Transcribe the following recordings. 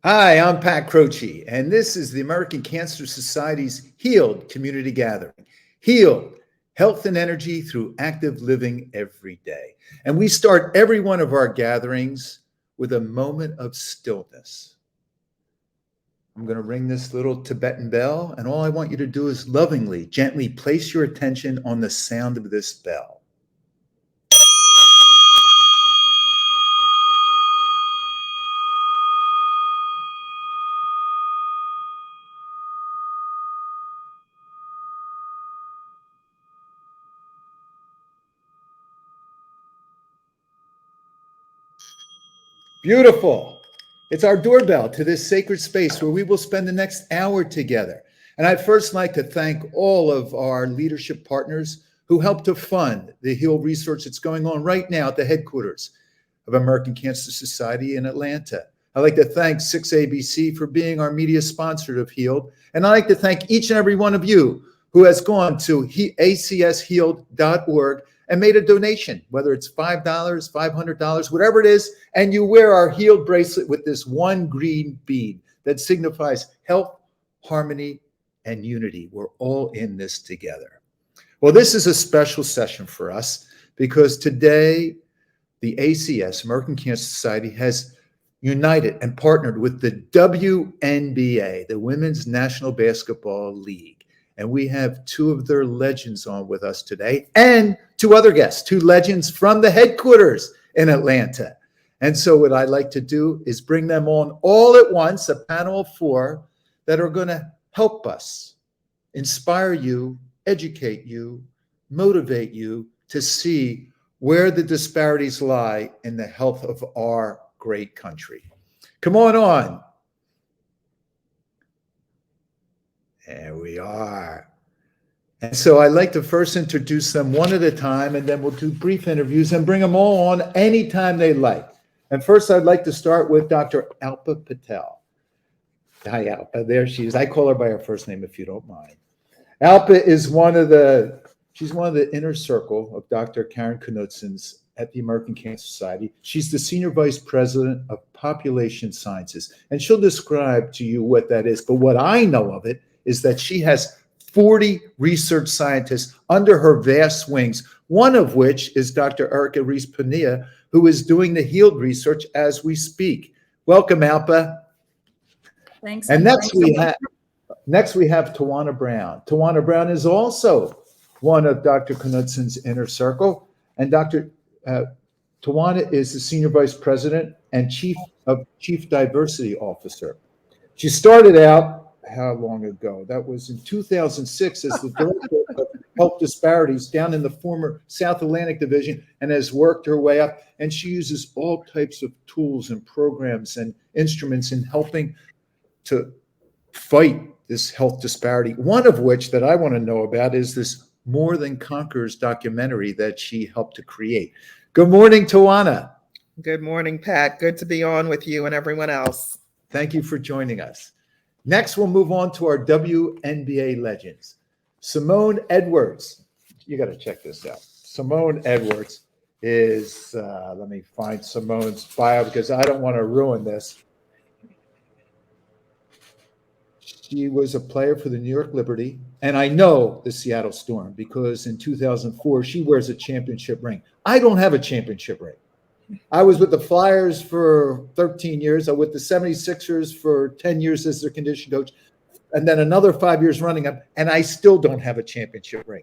Hi, I'm Pat Croce, and this is the American Cancer Society's Healed Community Gathering. Healed, health and energy through active living every day. And we start every one of our gatherings with a moment of stillness. I'm going to ring this little Tibetan bell, and all I want you to do is lovingly, gently place your attention on the sound of this bell. Beautiful. It's our doorbell to this sacred space where we will spend the next hour together. And I'd first like to thank all of our leadership partners who helped to fund the HEAL research that's going on right now at the headquarters of American Cancer Society in Atlanta. I'd like to thank 6ABC for being our media sponsor of HEALed. And I'd like to thank each and every one of you who has gone to acshealed.org and made a donation, whether it's $5, $500, whatever it is, and you wear our HEALed bracelet with this one green bead that signifies health, harmony, and unity. We're all in this together. Well, this is a special session for us because today the ACS, American Cancer Society, has united and partnered with the WNBA, the Women's National Basketball League. And we have two of their legends on with us today and two other guests, two legends from the headquarters in Atlanta. And so what I'd like to do is bring them on all at once, a panel of four that are going to help us inspire you, educate you, motivate you to see where the disparities lie in the health of our great country. Come on. There we are. And so I'd like to first introduce them one at a time, and then we'll do brief interviews and bring them all on anytime they like. And first, I'd like to start with Dr. Alpa Patel. Hi, Alpa. There she is. I call her by her first name, if you don't mind. Alpa is she's one of the inner circle of Dr. Karen Knudsen's at the American Cancer Society. She's the Senior Vice President of Population Sciences, and she'll describe to you what that is. But what I know of it is that she has 40 research scientists under her vast wings, one of which is Dr. Erica Reese-Pania, who is doing the HEALed research as we speak. Welcome, Alpa. Thanks. And next we have Tawana Brown. Tawana Brown is also one of Dr. Knudsen's inner circle, and Dr. Tawana is the Senior Vice President and Chief Diversity Officer. She started out, how long ago? That was in 2006 as the Director of Health Disparities down in the former South Atlantic Division, and has worked her way up. And she uses all types of tools and programs and instruments in helping to fight this health disparity, one of which that I want to know about is this More Than Conquerors documentary that she helped to create. Good morning, Tawana. Good morning, Pat. Good to be on with you and everyone else. Thank you for joining us. Next, we'll move on to our WNBA legends. Simone Edwards. You got to check this out. Simone Edwards is, let me find Simone's bio because I don't want to ruin this. She was a player for the New York Liberty, and I know the Seattle Storm because in 2004, she wears a championship ring. I don't have a championship ring. I was with the Flyers for 13 years. I was with the 76ers for 10 years as their condition coach, and then another 5 years running up, and I still don't have a championship ring.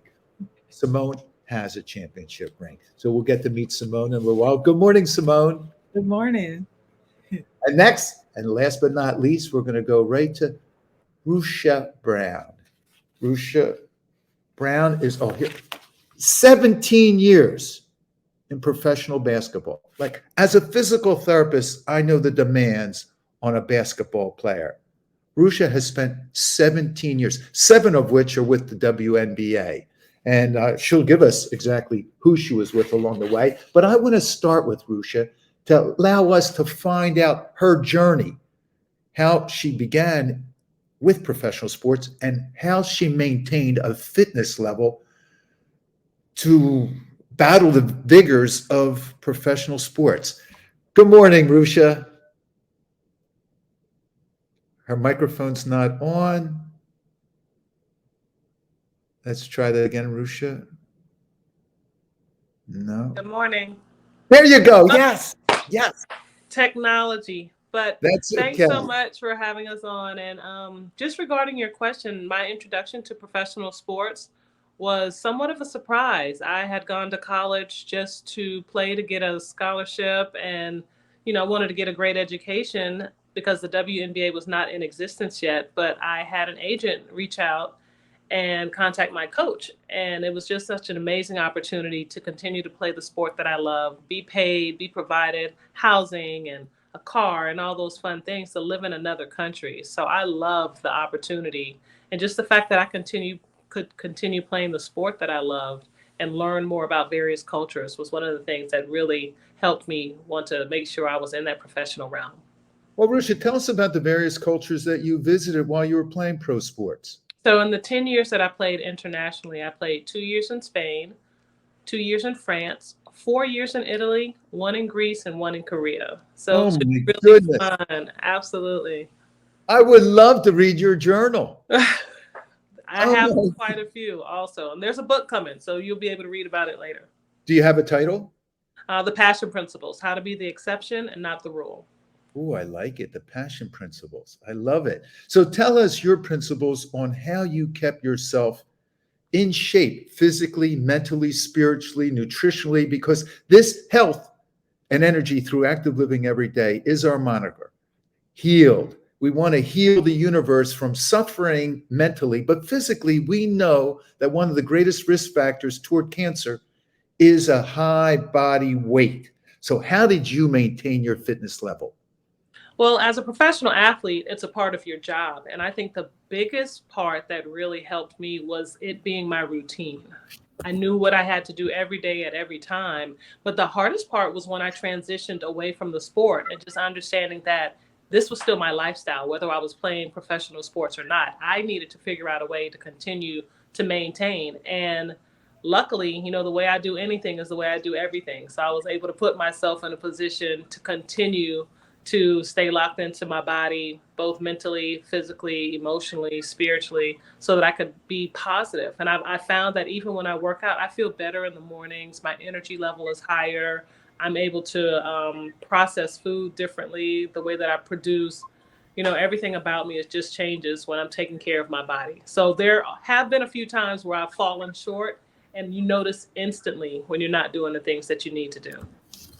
Simone has a championship ring. So we'll get to meet Simone in a little while. Good morning, Simone. Good morning. And next, and last but not least, we're going to go right to Croce Brown. Croce Brown is, 17 years in professional basketball. Like, as a physical therapist, I know the demands on a basketball player. Croce has spent 17 years, 7 of which are with the WNBA. And she'll give us exactly who she was with along the way. But I want to start with Croce to allow us to find out her journey, how she began with professional sports and how she maintained a fitness level to battle the vigors of professional sports. Good morning, Croce. Her microphone's not on. Let's try that again, Rusha. No. Good morning. There you go. Yes. Yes. Technology. But That's thanks okay. so much for having us on. And just regarding your question, my introduction to professional sports was somewhat of a surprise. I had gone to college just to play to get a scholarship and, wanted to get a great education because the WNBA was not in existence yet. But I had an agent reach out and contact my coach. And it was just such an amazing opportunity to continue to play the sport that I love, be paid, be provided housing and a car and all those fun things to live in another country. So I love the opportunity. And just the fact that I could continue playing the sport that I loved and learn more about various cultures was one of the things that really helped me want to make sure I was in that professional realm. Well, Rusha, tell us about the various cultures that you visited while you were playing pro sports. So in the 10 years that I played internationally, I played 2 years in Spain, 2 years in France, 4 years in Italy, 1 in Greece, and 1 in Korea. So Oh it's my really goodness. fun. Absolutely. I would love to read your journal. I have Oh. quite a few also. And there's a book coming, so you'll be able to read about it later. Do you have a title? The Passion Principles, How to Be the Exception and Not the Rule. Oh, I like it. The passion principles. I love it. So tell us your principles on how you kept yourself in shape physically, mentally, spiritually, nutritionally, because this health and energy through active living every day is our moniker. Healed. We want to heal the universe from suffering mentally, but physically, we know that one of the greatest risk factors toward cancer is a high body weight. So how did you maintain your fitness level? Well, as a professional athlete, it's a part of your job. And I think the biggest part that really helped me was it being my routine. I knew what I had to do every day at every time. But the hardest part was when I transitioned away from the sport and just understanding that this was still my lifestyle, whether I was playing professional sports or not. I needed to figure out a way to continue to maintain. And luckily, the way I do anything is the way I do everything. So I was able to put myself in a position to continue to stay locked into my body, both mentally, physically, emotionally, spiritually, so that I could be positive. And I found that even when I work out, I feel better in the mornings. My energy level is higher. I'm able to process food differently. The way that I produce, everything about me, it just changes when I'm taking care of my body. So there have been a few times where I've fallen short, and you notice instantly when you're not doing the things that you need to do.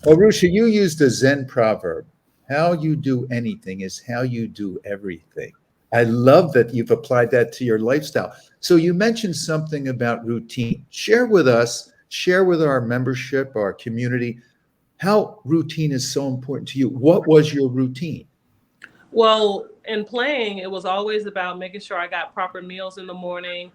Well, Rusha, you used a Zen proverb. How you do anything is how you do everything. I love that you've applied that to your lifestyle. So you mentioned something about routine. Share with us, share with our membership, our community, how routine is so important to you. What was your routine? Well, in playing, it was always about making sure I got proper meals in the morning,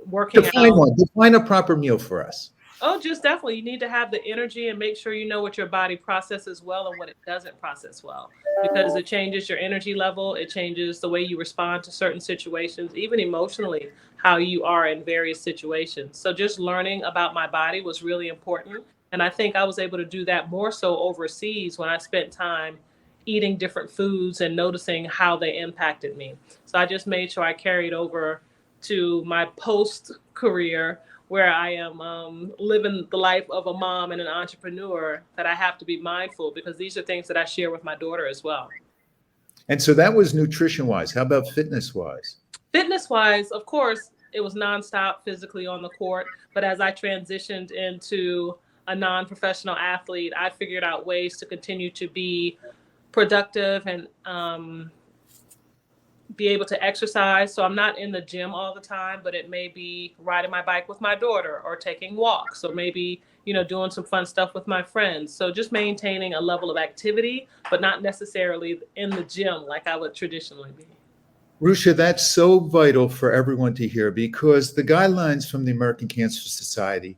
working Define out. one. Define a proper meal for us. Oh, just definitely. You need to have the energy and make sure you know what your body processes well and what it doesn't process well, because it changes your energy level. It changes the way you respond to certain situations, even emotionally, how you are in various situations. So just learning about my body was really important. And I think I was able to do that more so overseas when I spent time eating different foods and noticing how they impacted me. So I just made sure I carried over to my post career where I am living the life of a mom and an entrepreneur, that I have to be mindful, because these are things that I share with my daughter as well. And so that was nutrition wise. How about fitness wise? Fitness wise, of course, it was nonstop physically on the court. But as I transitioned into a non-professional athlete, I figured out ways to continue to be productive and be able to exercise. So I'm not in the gym all the time, but it may be riding my bike with my daughter or taking walks, or maybe, doing some fun stuff with my friends. So just maintaining a level of activity, but not necessarily in the gym like I would traditionally be. Rusha, that's so vital for everyone to hear, because the guidelines from the American Cancer Society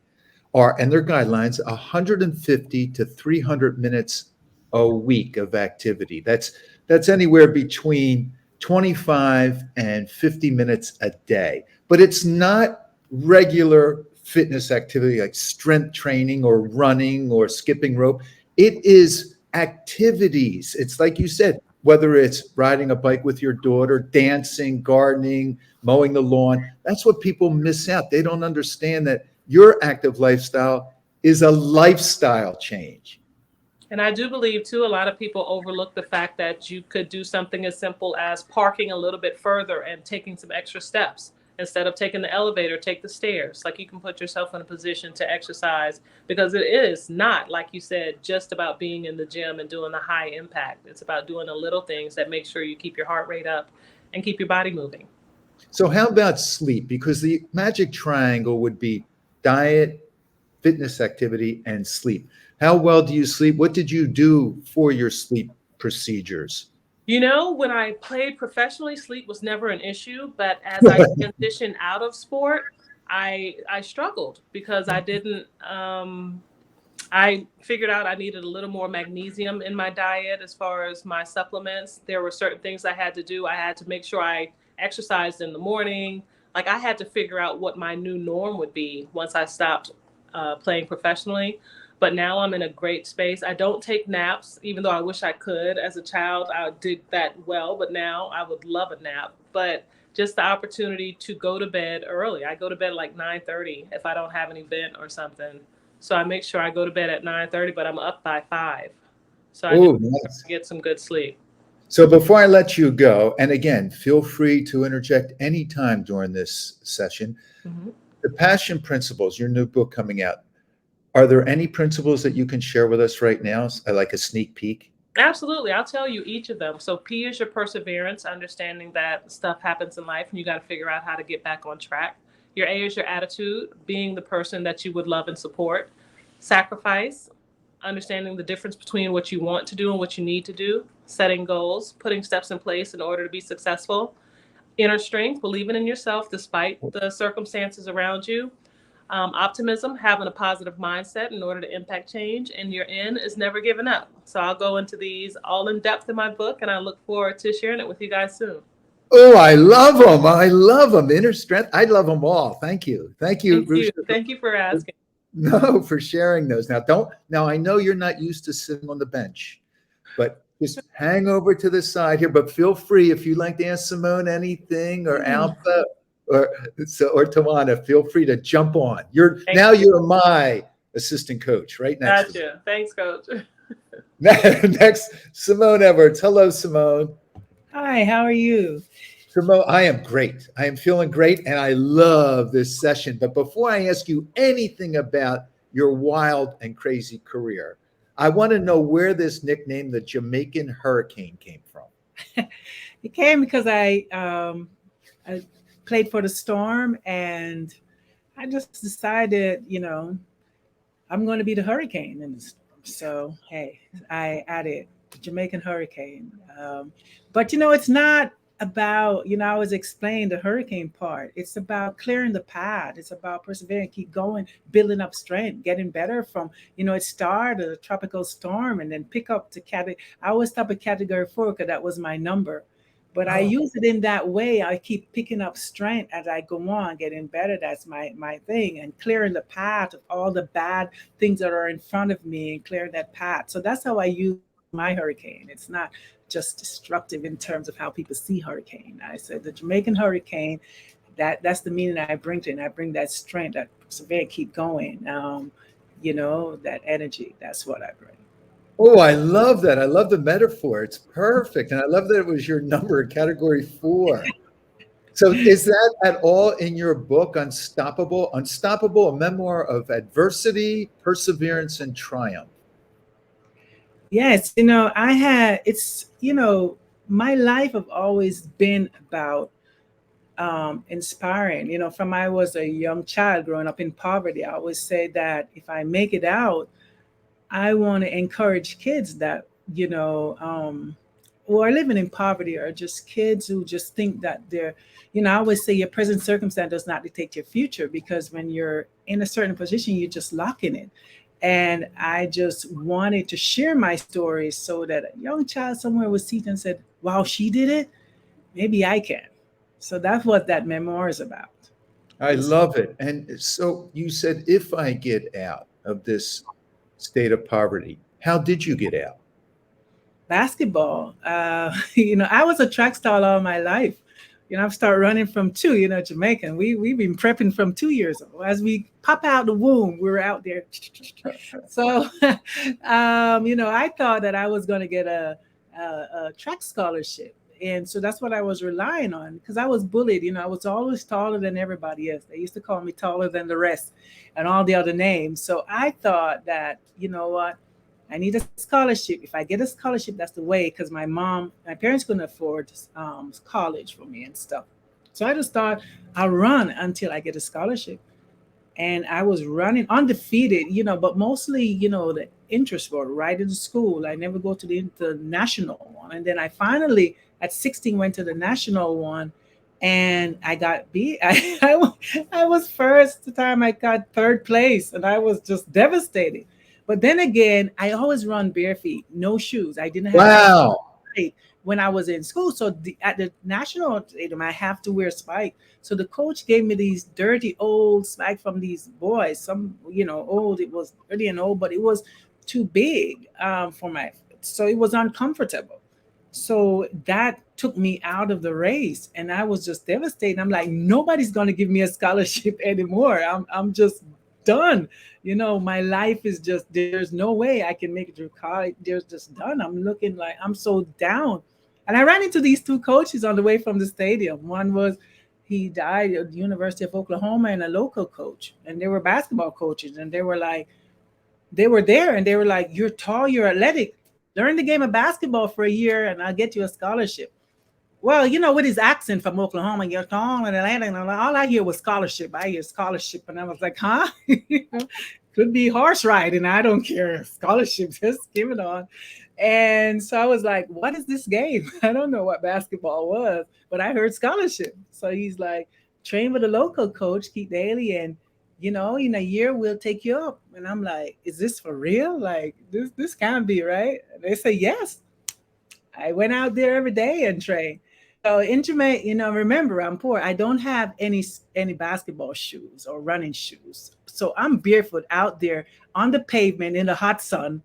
are, and their guidelines, 150 to 300 minutes a week of activity. That's anywhere between 25 and 50 minutes a day. But it's not regular fitness activity like strength training or running or skipping rope. It is activities. It's like you said, whether it's riding a bike with your daughter, dancing, gardening, mowing the lawn. That's what people miss out. They don't understand that your active lifestyle is a lifestyle change. And I do believe, too, a lot of people overlook the fact that you could do something as simple as parking a little bit further and taking some extra steps. Instead of taking the elevator, take the stairs. Like, you can put yourself in a position to exercise, because it is not, like you said, just about being in the gym and doing the high impact. It's about doing the little things that make sure you keep your heart rate up and keep your body moving. So how about sleep? Because the magic triangle would be diet, fitness activity, and sleep. How well do you sleep? What did you do for your sleep procedures? You know, when I played professionally, sleep was never an issue. But as I transitioned out of sport, I struggled because I didn't. I figured out I needed a little more magnesium in my diet as far as my supplements. There were certain things I had to do. I had to make sure I exercised in the morning. Like, I had to figure out what my new norm would be once I stopped playing professionally. But now I'm in a great space. I don't take naps, even though I wish I could. As a child, I did that well, but now I would love a nap. But just the opportunity to go to bed early. I go to bed like 9:30 if I don't have an event or something. So I make sure I go to bed at 9:30, but I'm up by 5. So I Oh, just nice. get some good sleep. So before I let you go, and again, feel free to interject anytime during this session, Mm-hmm. the Passion Principles, your new book coming out, are there any principles that you can share with us right now? I like a sneak peek. Absolutely. I'll tell you each of them. So P is your perseverance, understanding that stuff happens in life and you got to figure out how to get back on track. Your A is your attitude, being the person that you would love and support. Sacrifice, understanding the difference between what you want to do and what you need to do. Setting goals, putting steps in place in order to be successful. Inner strength, believing in yourself despite the circumstances around you. Optimism, having a positive mindset in order to impact change, and your N is never giving up. So I'll go into these all in depth in my book, and I look forward to sharing it with you guys soon. Oh, I love them. I love them. Inner strength. I love them all. Thank you. Thank you, Thank you. Rusha, Thank you for asking. no, for sharing those. Now I know you're not used to sitting on the bench, but just hang over to the side here. But feel free, if you'd like to ask Simone anything, or Alpha, or Tawana, feel free to jump on. You're my assistant coach right next to you. Gotcha. Thanks, Coach. Next, Simone Edwards. Hello, Simone. Hi, how are you? Simone, I am great. I am feeling great, and I love this session. But before I ask you anything about your wild and crazy career, I want to know where this nickname, the Jamaican Hurricane, came from. It came because I played for the Storm, and I just decided, I'm going to be the hurricane in the Storm. So, hey, I added Jamaican Hurricane. But, it's not about, I always explain the hurricane part. It's about clearing the path. It's about persevering, keep going, building up strength, getting better from, it started a tropical storm and then pick up to category. I always stop at category 4 because that was my number. But I use it in that way. I keep picking up strength as I go on, getting better. That's my thing. And clearing the path of all the bad things that are in front of me and clearing that path. So that's how I use my hurricane. It's not just destructive in terms of how people see hurricane. I said the Jamaican Hurricane, that's the meaning I bring to it. And I bring that strength, that persevere, keep going. That energy. That's what I bring. Oh, I love that. I love the metaphor. It's perfect. And I love that it was your number, category 4. So is that at all in your book, Unstoppable? Unstoppable, a memoir of adversity, perseverance, and triumph. Yes, my life have always been about inspiring. From I was a young child growing up in poverty, I always say that if I make it out, I want to encourage kids that, who are living in poverty, or just kids who just think that they're, I always say your present circumstance does not dictate your future, because when you're in a certain position, you're just locking it. And I just wanted to share my story so that a young child somewhere would see it and said, wow, she did it. Maybe I can. So that's what that memoir is about. I love it. And so you said, if I get out of this state of poverty, how did you get out? basketball. I was a track star all my life. I've started running from two. Jamaican. We've been prepping from 2 years old. As we pop out the womb, we were out there. So, I thought that I was going to get a track scholarship. And so that's what I was relying on because I was bullied. I was always taller than everybody else. They used to call me taller than the rest and all the other names. So I thought that, you know what, I need a scholarship. If I get a scholarship, that's the way because my parents couldn't afford college for me and stuff. So I just thought I'll run until I get a scholarship. And I was running undefeated, but mostly, the interest were right in school. I never go to the national one. And then I finally, at 16, went to the national one and I got beat. I was first the time I got third place and I was just devastated. But then again, I always run bare feet, no shoes. I didn't have Wow. when I was in school. So at the national stadium, I have to wear spike. So the coach gave me these dirty old spike from these boys. Some, old. It was dirty and old, but it was too big for my. So it was uncomfortable. So that took me out of the race, and I was just devastated. I'm like, nobody's going to give me a scholarship anymore. I'm just done. My life is just, there's no way I can make it through college. There's just done. I'm looking like I'm so down. And I ran into these two coaches on the way from the stadium. One was, he died at the University of Oklahoma, and a local coach. And they were basketball coaches. And they were like, they were there and they were like, you're tall, you're athletic. Learn the game of basketball for a year and I'll get you a scholarship. Well, with his accent from Oklahoma, you're tall and Atlanta, and all I hear was scholarship. I hear scholarship, and I was like, huh? Could be horse riding. I don't care. Scholarship, just give it on. And so I was like, what is this game? I don't know what basketball was, but I heard scholarship. So he's like, train with a local coach, Keith Daly, and in a year we'll take you up. And I'm like, is this for real? Like this can't be right. And they say yes. I went out there every day and trained. So in Jamaica, remember I'm poor. I don't have any basketball shoes or running shoes. So I'm barefoot out there on the pavement in the hot sun,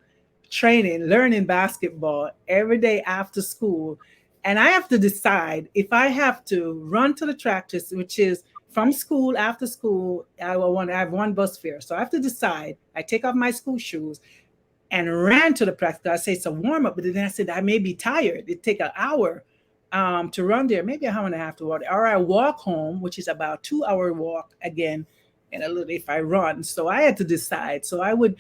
training, learning basketball every day after school. And I have to decide if I have to run to the practice, which is from school after school. I have one bus fare. So I have to decide. I take off my school shoes and ran to the practice. I say it's a warm up, but then I said I may be tired. It'd take an hour to run there, maybe an hour and a half to walk, or I walk home, which is about 2 hour walk again, and a little if I run. So I had to decide. So I would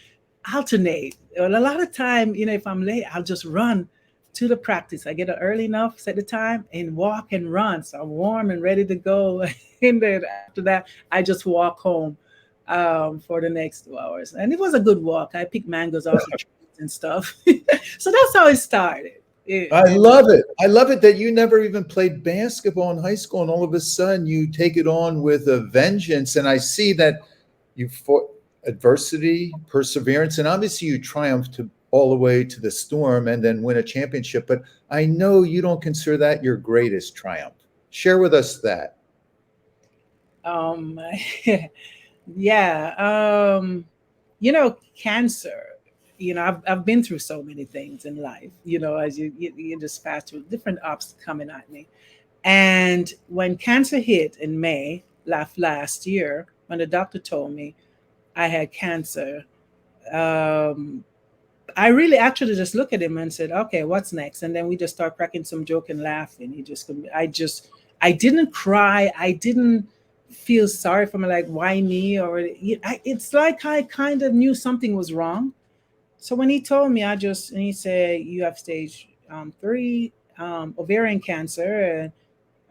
alternate. A lot of time, if I'm late, I'll just run to the practice. I get up early enough, set the time, and walk and run. So I'm warm and ready to go. And then after that, I just walk home for the next 2 hours. And it was a good walk. I picked mangoes off the trees and stuff. So that's how it started. I love it. I love it that you never even played basketball in high school, and all of a sudden you take it on with a vengeance. And I see that you fought adversity, perseverance, and obviously you triumphed all the way to the storm and then win a championship. But I know you don't consider that your greatest triumph. Share with us that. Yeah. Cancer. I've been through so many things in life, as you just pass through different ups coming at me. And when cancer hit in May last year, when the doctor told me I had cancer, I really actually just looked at him and said, okay, what's next? And then we just start cracking some joke and laughing. I didn't cry. I didn't feel sorry for me, like, why me? Or it's like I kind of knew something was wrong. So when he told me, and he said, you have stage 3 ovarian cancer. And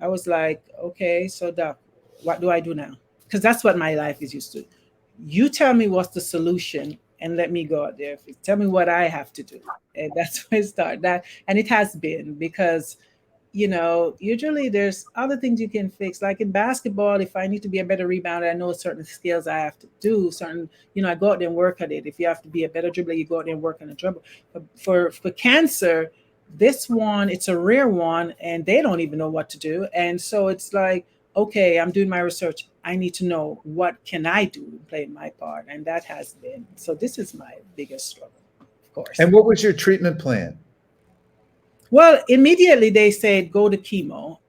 I was like, okay, so doc, what do I do now? Because that's what my life is used to. You tell me what's the solution and let me go out there. Tell me what I have to do. And that's where it started. And it has been because, usually there's other things you can fix. Like in basketball, if I need to be a better rebounder, I know certain skills I have to do. I go out there and work at it. If you have to be a better dribbler, you go out there and work on a dribble. But for cancer, this one, it's a rare one, and they don't even know what to do. And so it's like, okay, I'm doing my research. I need to know what can I do to play my part. And that has been. So this is my biggest struggle, of course. And what was your treatment plan? Well, immediately they said go to chemo.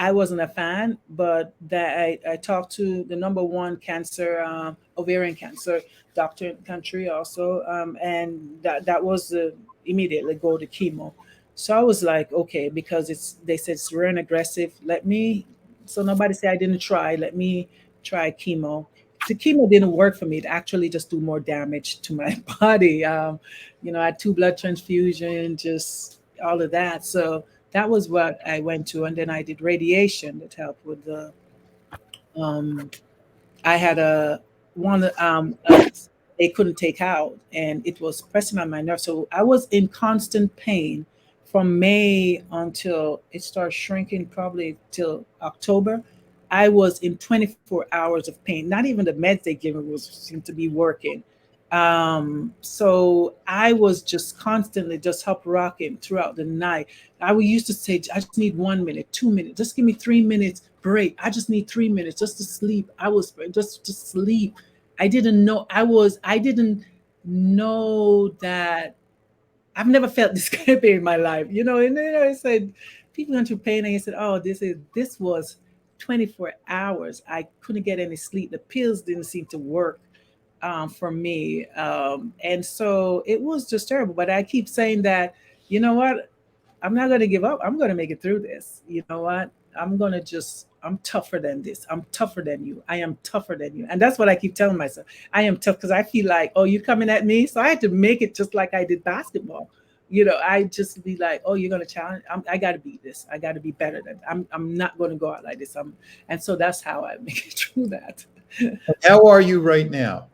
I wasn't a fan, but that I talked to the number one cancer, ovarian cancer doctor in the country also, and that was the immediately go to chemo. So I was like, okay, because they said it's rare and aggressive. Let me, so nobody say I didn't try. Let me try chemo. The chemo didn't work for me. It actually just do more damage to my body. I had two blood transfusion, just all of that. So that was what I went to, and then I did radiation that helped with the. Um, I had a one they couldn't take out, and it was pressing on my nerve. So I was in constant pain from May until it started shrinking, probably till October. I was in 24 hours of pain. Not even the meds they gave me was seemed to be working. So I was just constantly just up rocking throughout the night. I would used to say, I just need 1 minute, 2 minutes, just give me 3 minutes break. I just need 3 minutes just to sleep. I was just to sleep. I didn't know that I've never felt this kind of pain in my life, and then I said, people going through pain, and I said, oh, this was 24 hours. I couldn't get any sleep. The pills didn't seem to work for me. And so it was just terrible. But I keep saying that, you know what? I'm not going to give up. I'm going to make it through this. You know what? I'm tougher than this. I'm tougher than you. I am tougher than you. And that's what I keep telling myself. I am tough because I feel like, oh, you're coming at me. So I had to make it just like I did basketball. I just be like, oh, you're going to challenge. I got to beat this. I got to be better than, I'm not going to go out like this. And so that's how I make it through that. How are you right now?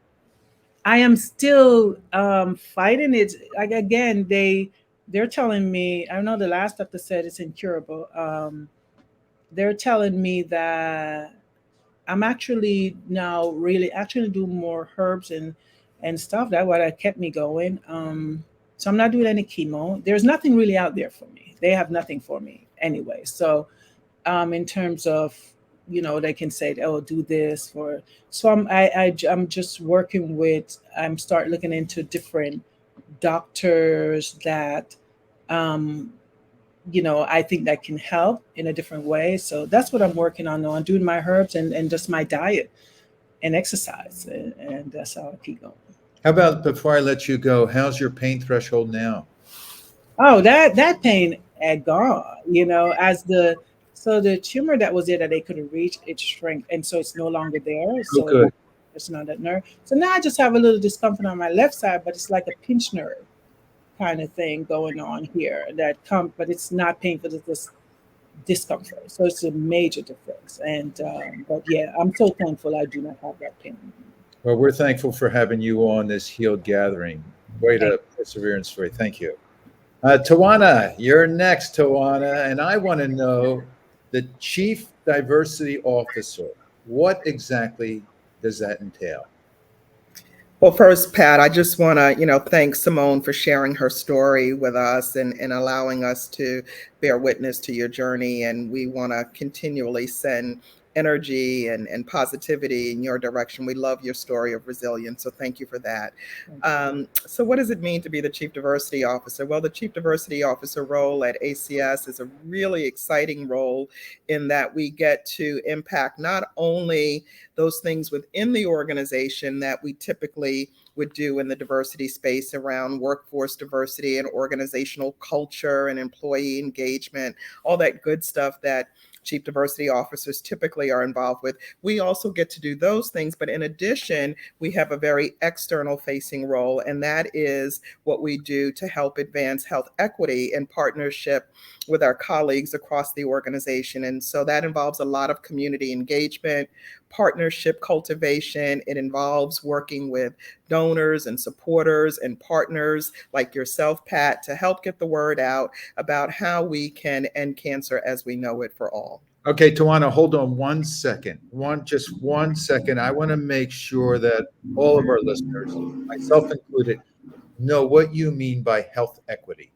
I am still fighting it. Like again, they're telling me. I know the last doctor said it's incurable. They're telling me that I'm actually now really actually do more herbs and stuff. That what kept me going. So I'm not doing any chemo. There's nothing really out there for me. They have nothing for me anyway. So in terms of they can say, oh, do this for. So I'm just working with. I'm start looking into different doctors that um I think that can help in a different way. So that's what I'm working on now. I'm doing my herbs and just my diet and exercise, and that's how I keep going. How about, before I let you go, how's your pain threshold now? Oh, that pain had gone. As the tumor that was there that they couldn't reach, it shrank, and so it's no longer there. Oh, So good. it's not that nerve. So now I just have a little discomfort on my left side, but it's like a pinch nerve kind of thing going on here that come, but it's not painful. It's just discomfort. So it's a major difference. And but yeah, I'm so thankful I do not have that pain. Well, we're thankful for having you on this Healed Gathering. Quite Thank a perseverance story. Thank you. Tawana, you're next, Tawana. And I want to know, the Chief Diversity Officer, what exactly does that entail? Well, first, Pat, I just want to, thank Simone for sharing her story with us and allowing us to bear witness to your journey. And we want to continually send energy and positivity in your direction. We love your story of resilience. So thank you for that. So what does it mean to be the Chief Diversity Officer? Well, the Chief Diversity Officer role at ACS is a really exciting role in that we get to impact not only those things within the organization that we typically would do in the diversity space around workforce diversity and organizational culture and employee engagement, all that good stuff that Chief Diversity Officers typically are involved with. We also get to do those things, but in addition, we have a very external facing role, and that is what we do to help advance health equity in partnership with our colleagues across the organization. And so that involves a lot of community engagement, partnership cultivation. It involves working with donors and supporters and partners like yourself, Pat, to help get the word out about how we can end cancer as we know it for all. Okay, Tawana, hold on just 1 second. I want to make sure that all of our listeners, myself included, know what you mean by health equity.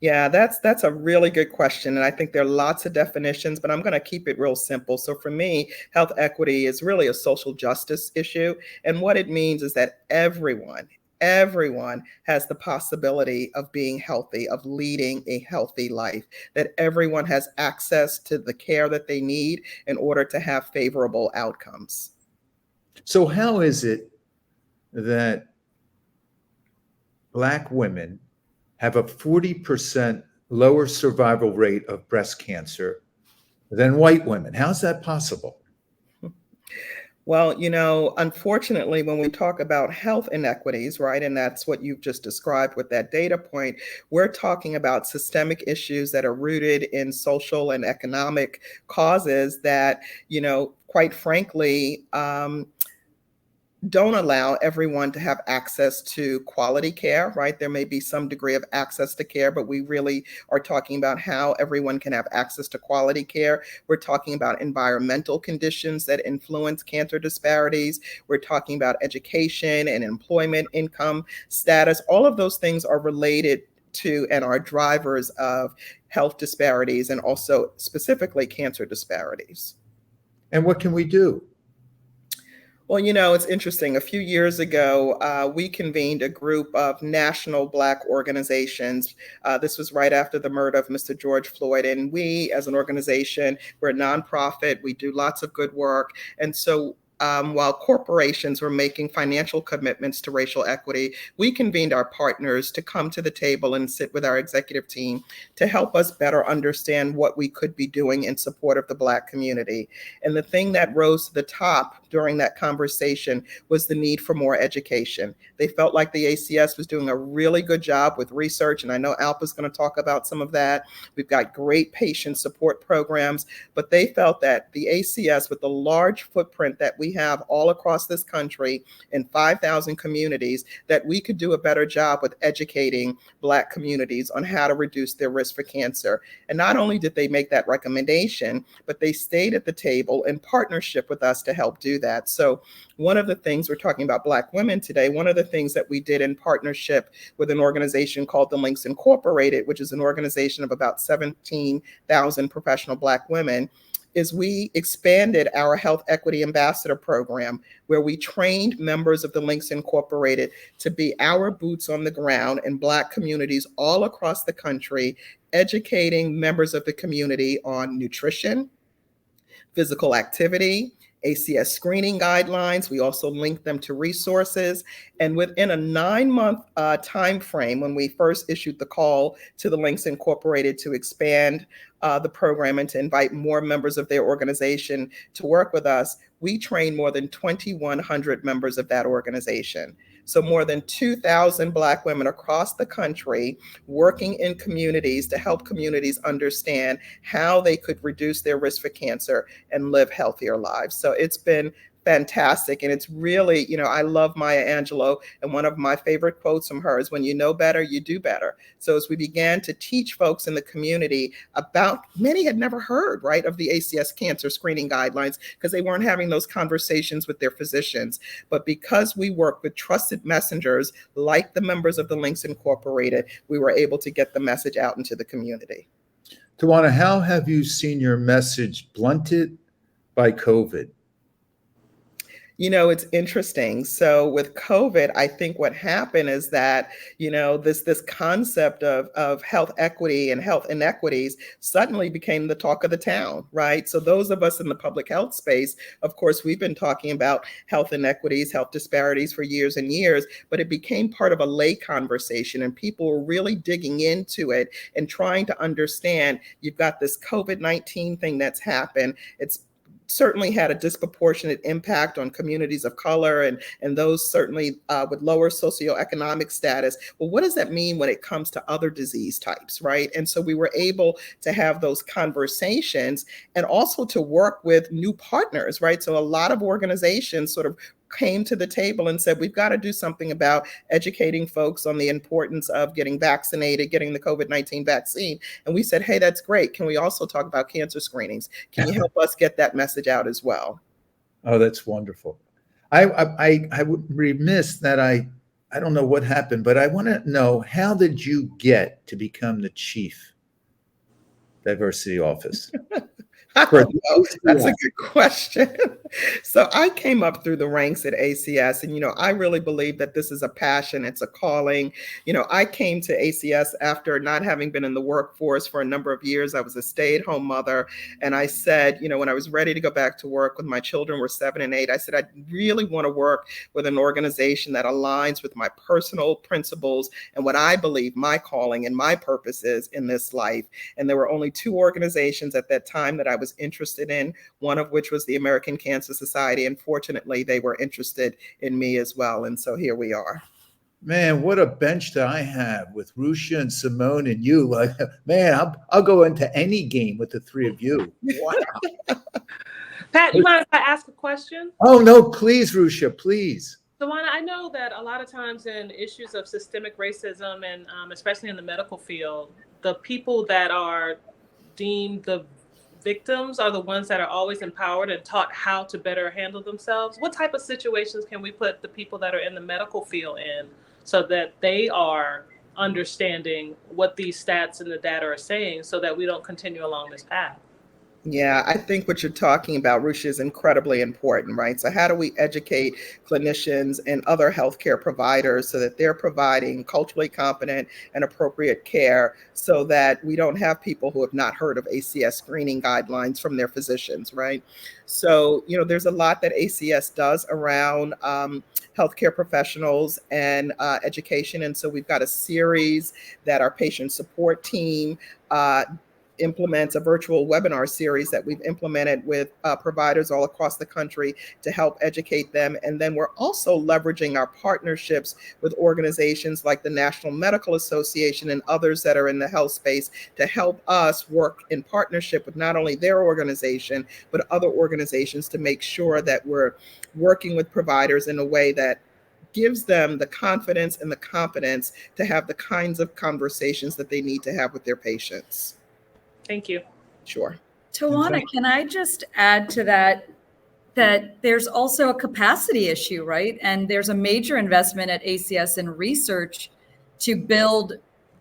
Yeah, that's a really good question. And I think there are lots of definitions, but I'm going to keep it real simple. So for me, health equity is really a social justice issue. And what it means is that everyone everyone has the possibility of being healthy, of leading a healthy life, that everyone has access to the care that they need in order to have favorable outcomes. So how is it that Black women have a 40% lower survival rate of breast cancer than white women? How's that possible? Well, unfortunately, when we talk about health inequities, right, and that's what you've just described with that data point, we're talking about systemic issues that are rooted in social and economic causes that, quite frankly, don't allow everyone to have access to quality care, right? There may be some degree of access to care, but we really are talking about how everyone can have access to quality care. We're talking about environmental conditions that influence cancer disparities. We're talking about education and employment, income status. All of those things are related to and are drivers of health disparities and also specifically cancer disparities. And what can we do? Well, it's interesting. A few years ago, we convened a group of national Black organizations. This was right after the murder of Mr. George Floyd. And we, as an organization, we're a nonprofit. We do lots of good work. And so while corporations were making financial commitments to racial equity, we convened our partners to come to the table and sit with our executive team to help us better understand what we could be doing in support of the Black community. And the thing that rose to the top during that conversation was the need for more education. They felt like the ACS was doing a really good job with research, and I know Alpa's going to talk about some of that. We've got great patient support programs, but they felt that the ACS, with the large footprint that we have all across this country in 5,000 communities, that we could do a better job with educating Black communities on how to reduce their risk for cancer. And not only did they make that recommendation, but they stayed at the table in partnership with us to help do that. So one of the things, we're talking about Black women today, one of the things that we did in partnership with an organization called the Links Incorporated, which is an organization of about 17,000 professional Black women, is we expanded our Health Equity Ambassador program, where we trained members of the Links Incorporated to be our boots on the ground in Black communities all across the country, educating members of the community on nutrition, physical activity, ACS screening guidelines. We also linked them to resources. And within a 9-month time frame, when we first issued the call to the Links Incorporated to expand the program and to invite more members of their organization to work with us, we trained more than 2,100 members of that organization. So more than 2,000 Black women across the country working in communities to help communities understand how they could reduce their risk for cancer and live healthier lives. So it's been fantastic. And it's really, I love Maya Angelou. And one of my favorite quotes from her is, when you know better, you do better. So as we began to teach folks in the community about, many had never heard, right, of the ACS cancer screening guidelines because they weren't having those conversations with their physicians. But because we work with trusted messengers like the members of the Links Incorporated, we were able to get the message out into the community. Tawana, how have you seen your message blunted by COVID? It's interesting. So with COVID, I think what happened is that, this concept of health equity and health inequities suddenly became the talk of the town, right? So those of us in the public health space, of course, we've been talking about health inequities, health disparities for years and years, but it became part of a lay conversation, and people were really digging into it and trying to understand, you've got this COVID-19 thing that's happened. It's certainly had a disproportionate impact on communities of color and those certainly with lower socioeconomic status. Well, what does that mean when it comes to other disease types, right? And so we were able to have those conversations and also to work with new partners, right? So a lot of organizations sort of came to the table and said, we've got to do something about educating folks on the importance of getting vaccinated, getting the COVID-19 vaccine. And we said, hey, that's great. Can we also talk about cancer screenings? Can you help us get that message out as well? Oh, that's wonderful. I would be remiss that I don't know what happened, but I want to know, how did you get to become the Chief Diversity Officer? That's a good question. So I came up through the ranks at ACS, and I really believe that this is a passion, it's a calling. I came to ACS after not having been in the workforce for a number of years. I was a stay-at-home mother, and I said, when I was ready to go back to work when my children were 7 and 8, I said, I really want to work with an organization that aligns with my personal principles and what I believe my calling and my purpose is in this life. And there were only 2 organizations at that time that I was interested in, one of which was the American Cancer Society. And fortunately, they were interested in me as well. And so here we are. Man, what a bench that I have with Rusha and Simone and you. Like, man, I'll go into any game with the 3 of you. Wow. Pat, you mind if I ask a question? Oh, no, please, Rusha, please. Tawana, I know that a lot of times in issues of systemic racism and especially in the medical field, the people that are deemed the victims are the ones that are always empowered and taught how to better handle themselves. What type of situations can we put the people that are in the medical field in so that they are understanding what these stats and the data are saying so that we don't continue along this path? Yeah, I think what you're talking about, Rusha, is incredibly important, right? So how do we educate clinicians and other healthcare providers so that they're providing culturally competent and appropriate care so that we don't have people who have not heard of ACS screening guidelines from their physicians, right? So, there's a lot that ACS does around healthcare professionals and education. And so we've got a series that our patient support team implements, a virtual webinar series that we've implemented with providers all across the country to help educate them. And then we're also leveraging our partnerships with organizations like the National Medical Association and others that are in the health space to help us work in partnership with not only their organization, but other organizations to make sure that we're working with providers in a way that gives them the confidence and the competence to have the kinds of conversations that they need to have with their patients. Thank you. Sure. Tawana, can I just add to that there's also a capacity issue, right? And there's a major investment at ACS in research to build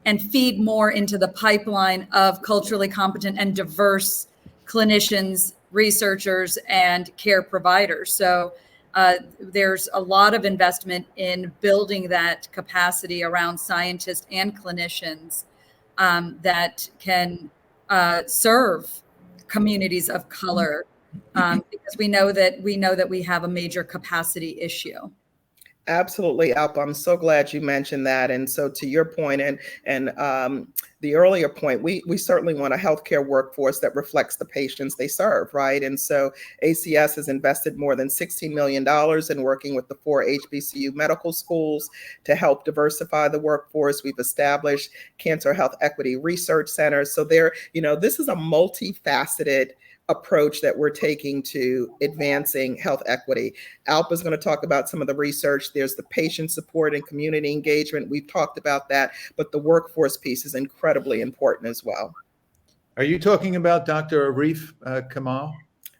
and feed more into the pipeline of culturally competent and diverse clinicians, researchers, and care providers. So there's a lot of investment in building that capacity around scientists and clinicians that can serve communities of color, because we know that we have a major capacity issue. Absolutely, Alpa. I'm so glad you mentioned that. And so to your point and the earlier point, we certainly want a healthcare workforce that reflects the patients they serve, right? And so ACS has invested more than $16 million in working with the 4 HBCU medical schools to help diversify the workforce. We've established cancer health equity research centers. So this is a multifaceted approach that we're taking to advancing health equity. Alpa is going to talk about some of the research. There's the patient support and community engagement. We've talked about that, but the workforce piece is incredibly important as well. Are you talking about Dr. Arif Kamal?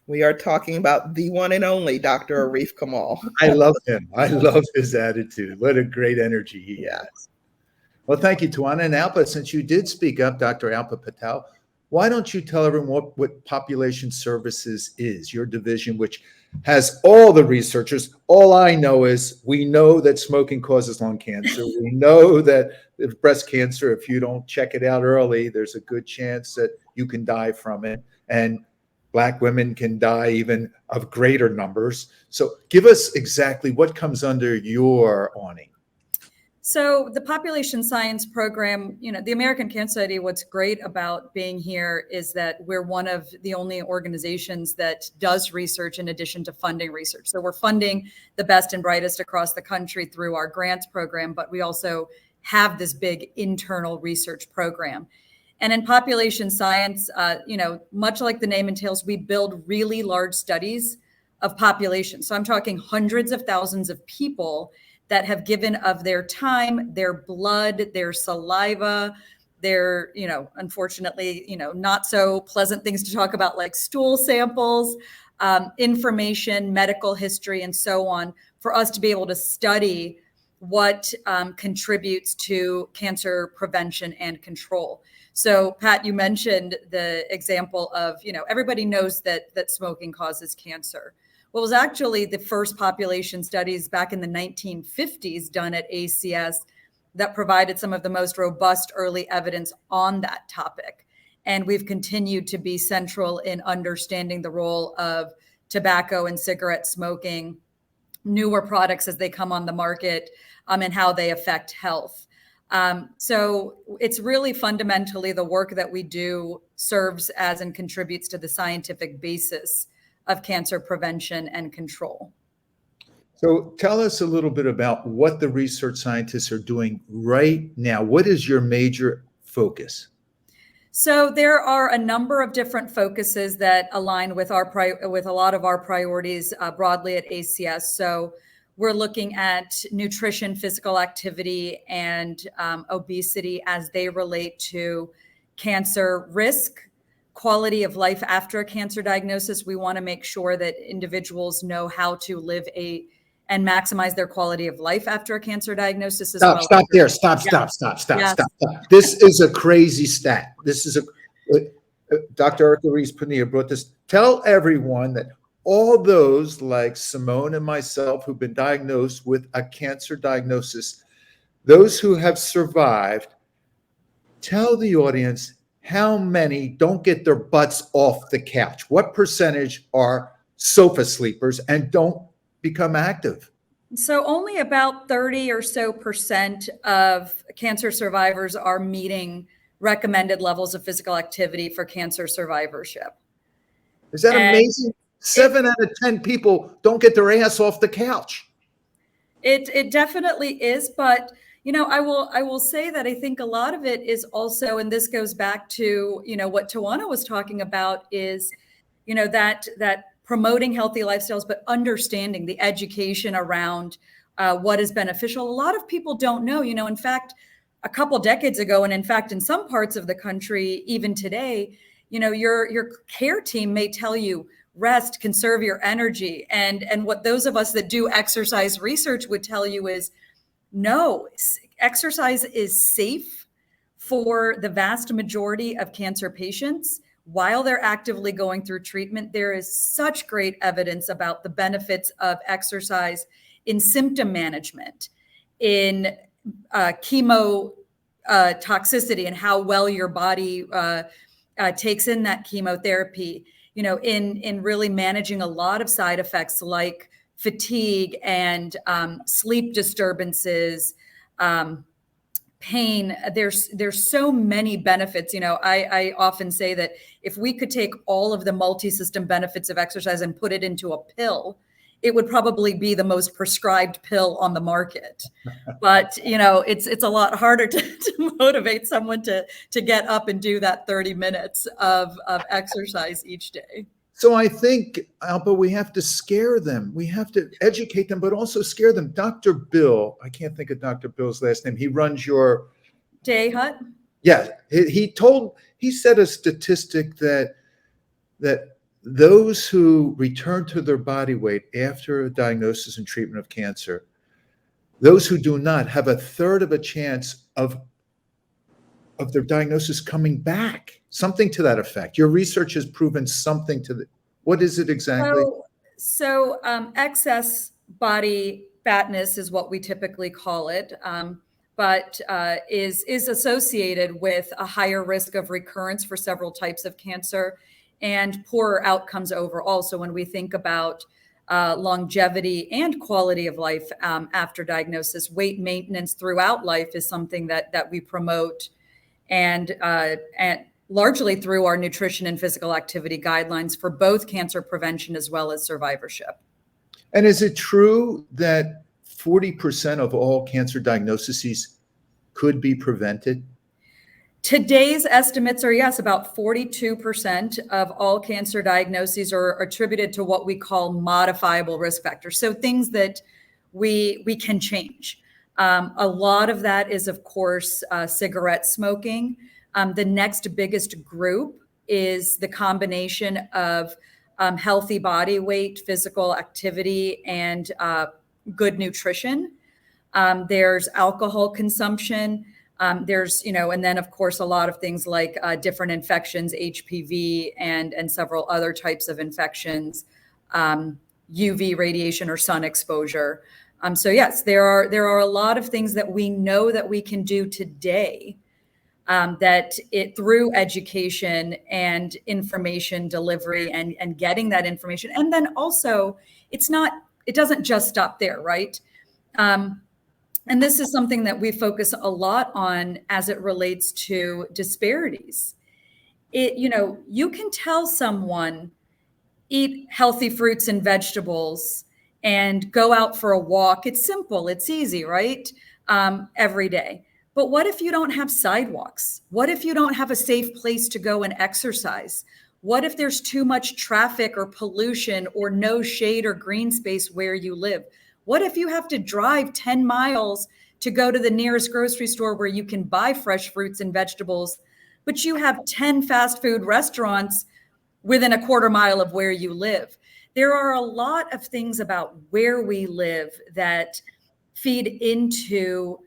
We are talking about the one and only Dr. Arif Kamal. I love him. I love his attitude. What a great energy he has. Well, thank you, Tawana. And Alpa, since you did speak up, Dr. Alpa Patel, why don't you tell everyone what Population Services is, your division, which has all the researchers. All I know is we know that smoking causes lung cancer. We know that breast cancer, if you don't check it out early, there's a good chance that you can die from it. And Black women can die even of greater numbers. So give us exactly what comes under your awning. So the population science program, the American Cancer Society, what's great about being here is that we're one of the only organizations that does research in addition to funding research. So we're funding the best and brightest across the country through our grants program, but we also have this big internal research program. And in population science, much like the name entails, we build really large studies of population. So I'm talking hundreds of thousands of people that have given of their time, their blood, their saliva, their, unfortunately, not so pleasant things to talk about, like stool samples, information, medical history, and so on, for us to be able to study what contributes to cancer prevention and control. So, Pat, you mentioned the example of, everybody knows that smoking causes cancer. what was actually the first population studies back in the 1950s done at ACS that provided some of the most robust early evidence on that topic. And we've continued to be central in understanding the role of tobacco and cigarette smoking, newer products as they come on the market, and how they affect health. So it's really fundamentally the work that we do serves as and contributes to the scientific basis of cancer prevention and control. So tell us a little bit about what the research scientists are doing right now. What is your major focus? So there are a number of different focuses that align with with a lot of our priorities broadly at ACS. So we're looking at nutrition, physical activity, and obesity as they relate to cancer risk, quality of life after a cancer diagnosis. We want to make sure that individuals know how to live and maximize their quality of life after a cancer diagnosis as well. Stop there. Stop. This is a crazy stat. This is Dr. Erica Rees-Pania brought this. Tell everyone that all those like Simone and myself who've been diagnosed with a cancer diagnosis, those who have survived, tell the audience how many don't get their butts off the couch. What percentage are sofa sleepers and don't become active? So only about 30 or so % of cancer survivors are meeting recommended levels of physical activity for cancer survivorship. Is that amazing? 7 out of 10 people don't get their ass off the couch. It definitely is, but I will say that I think a lot of it is also, and this goes back to what Tawana was talking about, is that promoting healthy lifestyles, but understanding the education around what is beneficial. A lot of people don't know. In fact, a couple decades ago, and in fact, in some parts of the country, even today, your care team may tell you, rest, conserve your energy. And what those of us that do exercise research would tell you is, no, exercise is safe for the vast majority of cancer patients while they're actively going through treatment. There is such great evidence about the benefits of exercise in symptom management, in chemo toxicity and how well your body takes in that chemotherapy, in really managing a lot of side effects like fatigue and sleep disturbances, pain. There's so many benefits. I often say that if we could take all of the multi-system benefits of exercise and put it into a pill, it would probably be the most prescribed pill on the market. But it's a lot harder to motivate someone to get up and do that 30 minutes of exercise each day. So I think, Alba, we have to scare them. We have to educate them, but also scare them. Dr. Bill, I can't think of Dr. Bill's last name. He runs your Day Hut. Yeah, he said a statistic that those who return to their body weight after a diagnosis and treatment of cancer, those who do not have a third of a chance of their diagnosis coming back. Something to that effect. Your research has proven something to what is it exactly? So excess body fatness is what we typically call it, but is associated with a higher risk of recurrence for several types of cancer and poorer outcomes overall. So when we think about longevity and quality of life after diagnosis, weight maintenance throughout life is something that we promote, and largely through our nutrition and physical activity guidelines for both cancer prevention as well as survivorship. And is it true that 40% of all cancer diagnoses could be prevented? Today's estimates are, yes, about 42% of all cancer diagnoses are attributed to what we call modifiable risk factors. So things that we can change. A lot of that is, of course, cigarette smoking. The next biggest group is the combination of healthy body weight, physical activity, and good nutrition. There's alcohol consumption. There's, and then of course, a lot of things like different infections, HPV and several other types of infections. UV radiation or sun exposure. So yes, there are a lot of things that we know that we can do today, that it through education and information delivery and getting that information. And then also it doesn't just stop there, right? And this is something that we focus a lot on as it relates to disparities. You can tell someone, eat healthy fruits and vegetables and go out for a walk. It's simple, it's easy, right? Every day. But what if you don't have sidewalks? What if you don't have a safe place to go and exercise? What if there's too much traffic or pollution or no shade or green space where you live? What if you have to drive 10 miles to go to the nearest grocery store where you can buy fresh fruits and vegetables, but you have 10 fast food restaurants within a quarter mile of where you live? There are a lot of things about where we live that feed into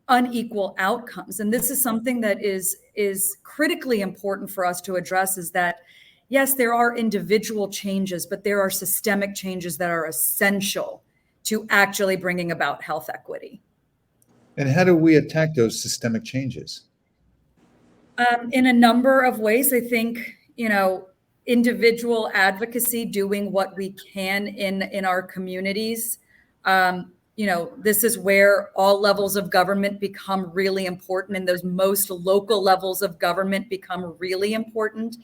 unequal outcomes. And this is something that is critically important for us to address, is that, yes, there are individual changes, but there are systemic changes that are essential to actually bringing about health equity. And how do we attack those systemic changes? In a number of ways. I think, individual advocacy, doing what we can in our communities. This is where all levels of government become really important, and those most local levels of government become really important,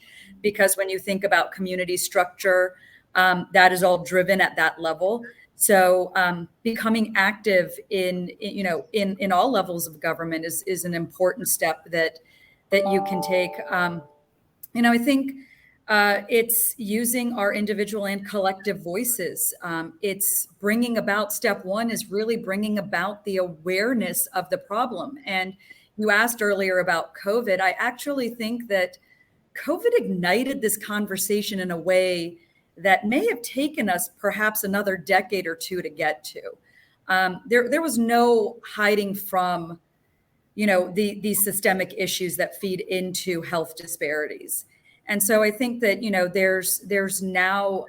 because when you think about community structure, that is all driven at that level. So becoming active in all levels of government is an important step that you can take. I think it's using our individual and collective voices. It's bringing about, step one is really bringing about the awareness of the problem. And you asked earlier about COVID. I actually think that COVID ignited this conversation in a way that may have taken us perhaps another decade or two to get to. There was no hiding from, these systemic issues that feed into health disparities. And so I think that, there's now,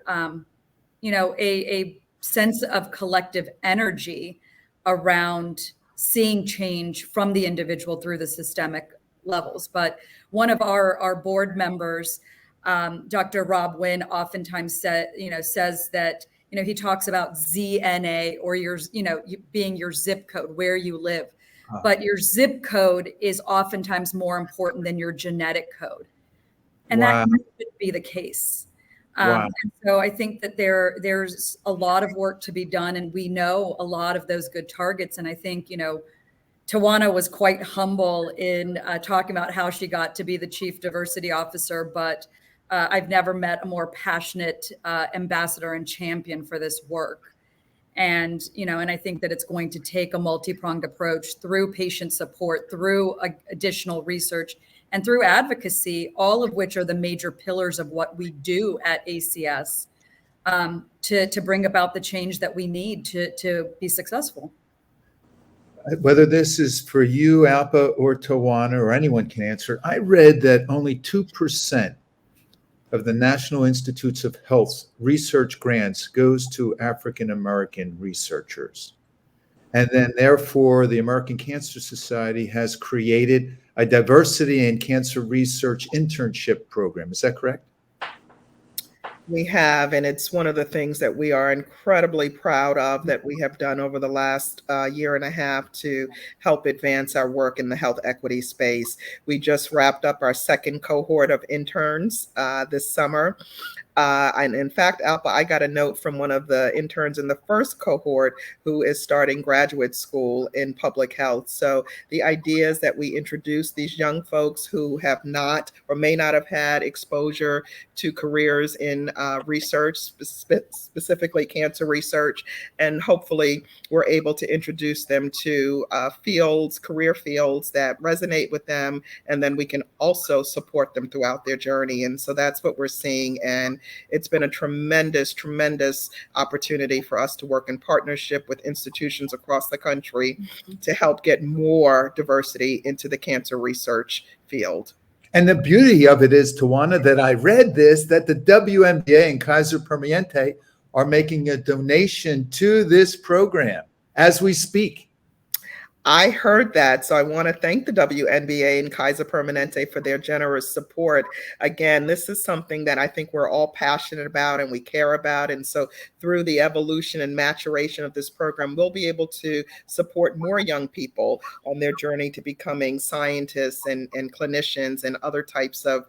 a sense of collective energy around seeing change from the individual through the systemic levels. But one of our board members, Dr. Rob Wynn, oftentimes says that, he talks about ZNA, or being your zip code, where you live. But your zip code is oftentimes more important than your genetic code. And Wow. that should be the case. Wow. And so I think that there's a lot of work to be done, and we know a lot of those good targets. And I think, Tawana was quite humble in talking about how she got to be the chief diversity officer, but I've never met a more passionate ambassador and champion for this work. And, and I think that it's going to take a multi-pronged approach through patient support, through additional research, and through advocacy, all of which are the major pillars of what we do at ACS, to bring about the change that we need to be successful. Whether this is for you, Alpa, or Tawana, or anyone can answer, I read that only 2% of the National Institutes of Health research grants goes to African-American researchers. And then therefore, the American Cancer Society has created a diversity in cancer research internship program. Is that correct? We have, and it's one of the things that we are incredibly proud of that we have done over the last year and a half to help advance our work in the health equity space. We just wrapped up our second cohort of interns this summer. And in fact, Alpa, I got a note from one of the interns in the first cohort who is starting graduate school in public health. So the idea is that we introduce these young folks who have not or may not have had exposure to careers in research, specifically cancer research, and hopefully we're able to introduce them to career fields that resonate with them, and then we can also support them throughout their journey. And so that's what we're seeing. And it's been a tremendous, tremendous opportunity for us to work in partnership with institutions across the country to help get more diversity into the cancer research field. And the beauty of it is, Tawana, that I read this, that the WNBA and Kaiser Permanente are making a donation to this program as we speak. I heard that. So I want to thank the WNBA and Kaiser Permanente for their generous support. Again, this is something that I think we're all passionate about and we care about. And so through the evolution and maturation of this program, we'll be able to support more young people on their journey to becoming scientists and clinicians and other types of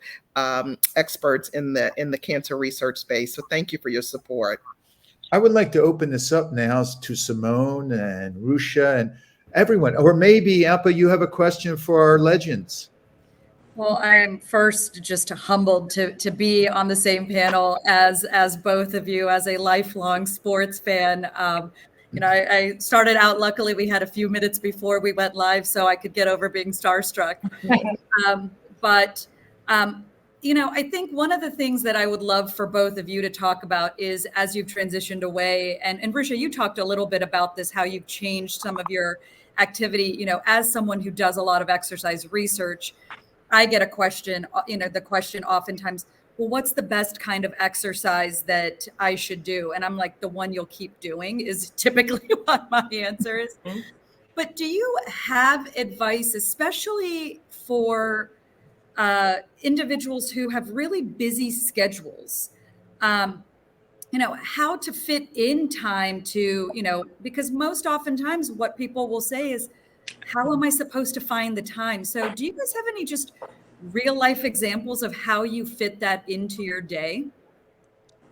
experts in the cancer research space. So thank you for your support. I would like to open this up now to Simone and Rusha and everyone, or maybe Alpa, you have a question for our legends. Well, I'm first just humbled to be on the same panel as both of you, as a lifelong sports fan. I started out, luckily we had a few minutes before we went live so I could get over being starstruck. I think one of the things that I would love for both of you to talk about is, as you've transitioned away, and Rusha, you talked a little bit about this, how you've changed some of your activity, as someone who does a lot of exercise research. I get a question, the question oftentimes, well, what's the best kind of exercise that I should do? And I'm like, the one you'll keep doing is typically what my answer is. Mm-hmm. But do you have advice, especially for individuals who have really busy schedules, how to fit in time to, because most oftentimes what people will say is, how am I supposed to find the time? So do you guys have any just real life examples of how you fit that into your day?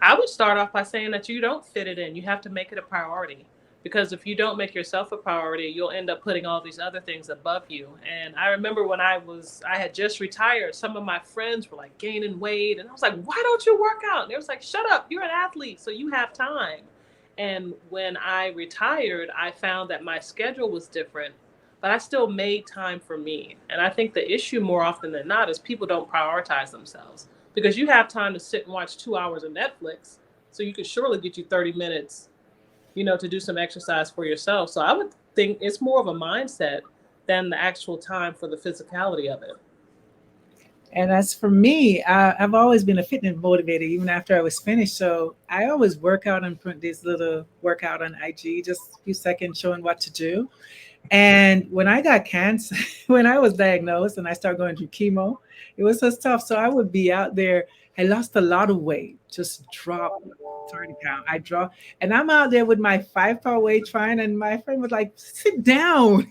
I would start off by saying that you don't fit it in. You have to make it a priority. Because if you don't make yourself a priority, you'll end up putting all these other things above you. And I remember when I had just retired, some of my friends were like gaining weight. And I was like, why don't you work out? And they was like, shut up, you're an athlete, so you have time. And when I retired, I found that my schedule was different, but I still made time for me. And I think the issue more often than not is people don't prioritize themselves, because you have time to sit and watch 2 hours of Netflix. So you could surely get you 30 minutes to do some exercise for yourself. So I would think it's more of a mindset than the actual time for the physicality of it. And as for me, I've always been a fitness motivator, even after I was finished. So I always work out and print this little workout on IG, just a few seconds showing what to do. And when I got cancer, when I was diagnosed and I started going through chemo, it was so tough. So I would be out there. I lost a lot of weight, just dropped 30 pounds. I dropped, and I'm out there with my 5-pound weight trying, and my friend was like, sit down,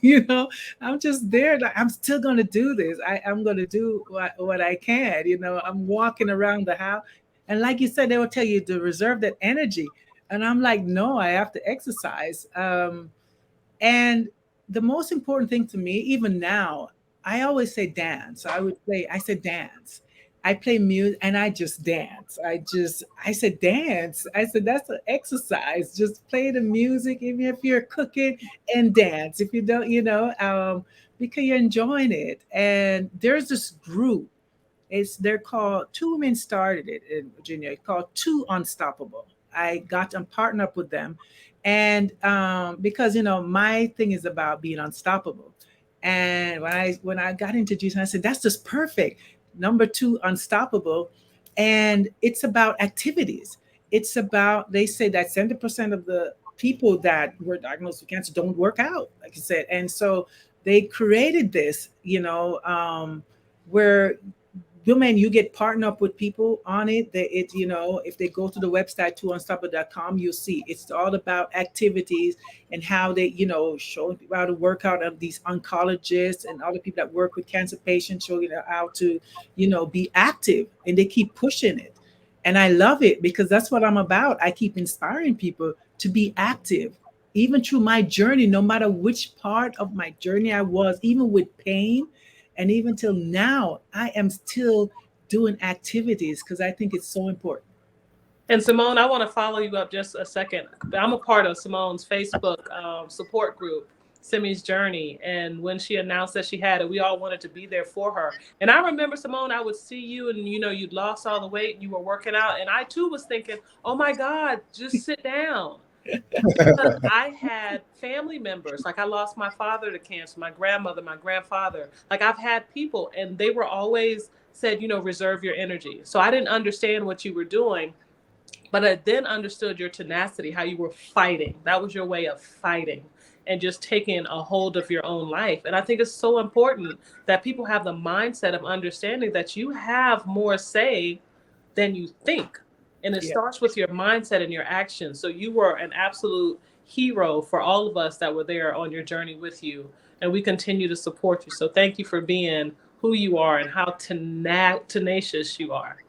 I'm just there. Like, I'm still going to do this. I'm going to do what I can, I'm walking around the house. And like you said, they will tell you to reserve that energy. And I'm like, no, I have to exercise. And the most important thing to me, even now, I always say dance. I said dance. I play music and I just dance. I said dance. I said, that's an exercise. Just play the music, even if you're cooking, and dance. If you don't, because you're enjoying it. And there's this group. They're called, 2 women started it in Virginia. It's called Two Unstoppable. I'm partnered up with them. And because, my thing is about being unstoppable. And when I got introduced, I said, that's just perfect. Number 2, unstoppable. And it's about activities. It's about, they say that 70% of the people that were diagnosed with cancer don't work out, like I said. And so they created this, where women, you get partnered up with people on it. If they go to the website twounstoppable.com, you'll see it's all about activities and how they, showing people how to work out, of these oncologists and other people that work with cancer patients, showing how to, be active, and they keep pushing it. And I love it because that's what I'm about. I keep inspiring people to be active, even through my journey, no matter which part of my journey I was, even with pain. And even till now, I am still doing activities because I think it's so important. And Simone, I want to follow you up just a second. I'm a part of Simone's Facebook support group, Simi's Journey. And when she announced that she had it, we all wanted to be there for her. And I remember, Simone, I would see you and, you'd lost all the weight and you were working out. And I too was thinking, oh my God, just sit down. Because I had family members, like I lost my father to cancer, my grandmother, my grandfather. Like I've had people, and they were always said, reserve your energy. So I didn't understand what you were doing. But I then understood your tenacity, how you were fighting. That was your way of fighting and just taking a hold of your own life. And I think it's so important that people have the mindset of understanding that you have more say than you think. And it Yeah. starts with your mindset and your actions. So you were an absolute hero for all of us that were there on your journey with you. And we continue to support you. So thank you for being who you are and how tenacious you are.